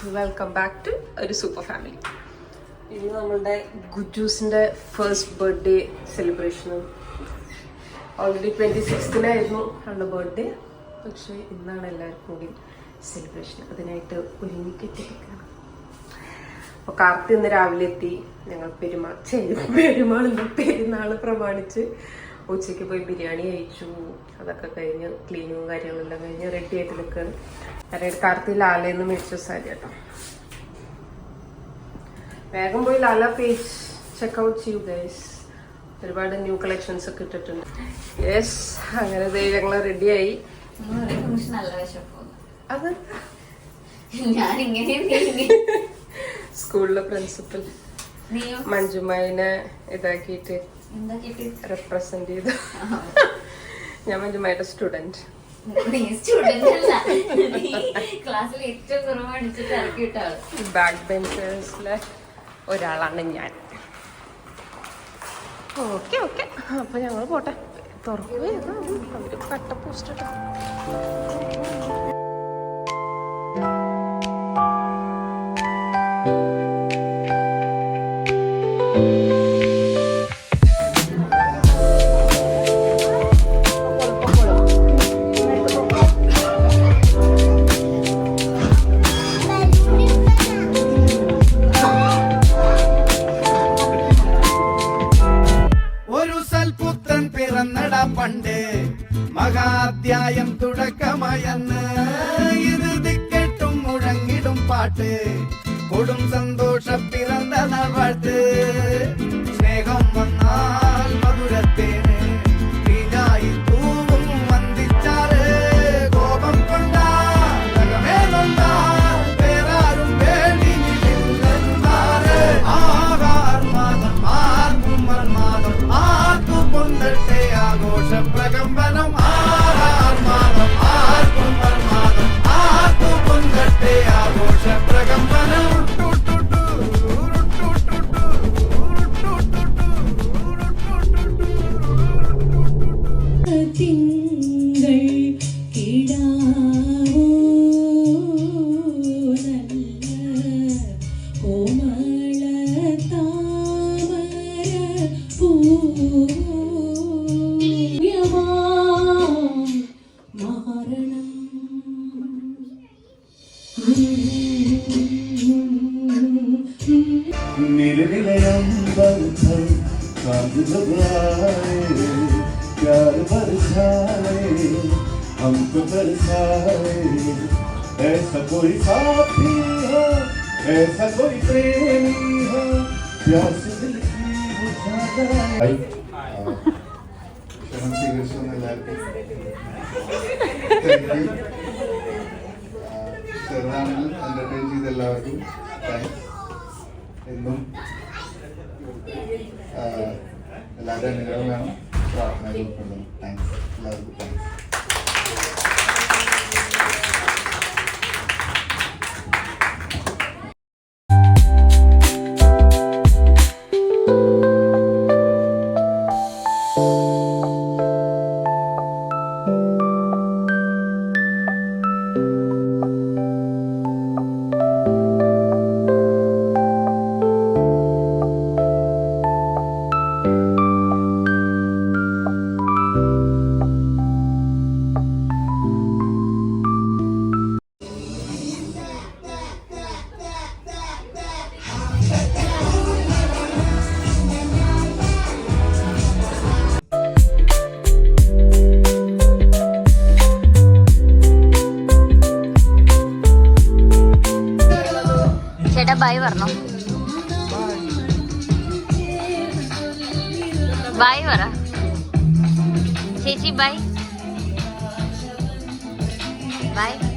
Welcome back to ഒരു super family. ഇന്ന് നമ്മളുടെ ഗുജൂസിൻ്റെ ഫസ്റ്റ് ബർത്ത്ഡേ സെലിബ്രേഷനും ഓൾറെഡി 26-നായിരുന്നു അവളുടെ ബർത്ത്ഡേ. പക്ഷേ ഇന്നാണ് എല്ലാവർക്കും കൂടി സെലിബ്രേഷൻ. അതിനായിട്ട് ഒരുങ്ങിക്കെട്ടിരിക്കുകയാണ്. അപ്പോൾ കാർത്തി ഇന്ന് രാവിലെ എത്തി. ഞങ്ങൾ പെരുന്നാൾ പ്രമാണിച്ച് ഉച്ചയ്ക്ക് പോയി ബിരിയാണി കഴിച്ചു. അതൊക്കെ കഴിഞ്ഞ് ക്ലീനിങ്ങും കാര്യങ്ങളെല്ലാം കഴിഞ്ഞ് റെഡി ആയിട്ട് നിൽക്കുകയാണ്. അതായത് കാർത്തി ലാലയെന്ന് മേടിച്ച സാരി കേട്ടോ. വേഗം പോയി ലാല പേജ് ചെക്കൗട്ട് ചെയ്യൂ ഗൈസ്. ഒരുപാട് ന്യൂ കളക്ഷൻസ് ഒക്കെ ഇട്ടിട്ടുണ്ട്. യെസ്, അങ്ങനെ ഞങ്ങൾ റെഡിയായി. അത് സ്കൂളിലെ പ്രിൻസിപ്പൽ മഞ്ജുമായിനെ ഇതാക്കിയിട്ട് റെപ്രസെന്റ് ചെയ്തു. ഞാൻ മഞ്ജുമായുടെ സ്റ്റുഡന്റ്. ബാക്ക് ബെഞ്ചേഴ്സിലെ ഒരാളാണ് ഞാൻ. ഓക്കെ ഓക്കെ, അപ്പൊ ഞങ്ങൾ പോട്ടെ. തുറക്കുകയാണ് അവര് കട്ട പോസ്റ്റ് ഇട്ടോ. പണ്ട് മഹാധ്യായം തുടക്കമയന്ന് ഇത് ദിക്കെട്ടും മുഴങ്ങിടും പാട്ട് കൊടും സന്തോഷ പിറന്ന നാൾവാഴ്ത്ത്. സ്നേഹം വന്നാൽ മധുരത്തേന് തീനായി തൂവും വന്ദിച്ചാറ്. കോപം കൊണ്ടാൽ വേറാരും വേണ്ടി നിന്നാറ്. ആകാർമാദം ആർക്കും മർമാദം ആർക്കു കൊണ്ടട്ടെ ആഘോഷ പ്രകമ്പനം. ആകാർമാദം ആർക്കും മർമാദം ആർക്കു കൊണ്ടട്ടെ ആഘോഷ പ്രകമ്പനം. प्यार बरसाए हमको बरसाए. ऐसा कोई साथी हो, ऐसा कोई प्रेमी हो, प्यास दिल की बुझाए. ക്ഷണം സ്വീകരിച്ചെന്ന് എല്ലാവർക്കും ചെറുതാണെങ്കിലും എന്റർടൈൻ ചെയ്ത എല്ലാവർക്കും താങ്ക്സ്. എന്നും എല്ലാവരും അനുഗ്രഹം വേണം, പ്രാർത്ഥന ഉൾപ്പെടുന്നു. താങ്ക്സ് എല്ലാവർക്കും. താങ്ക്സ്. ബൈ പറഞ്ഞോ. ബൈ പറ ചേച്ചി. Bye bye.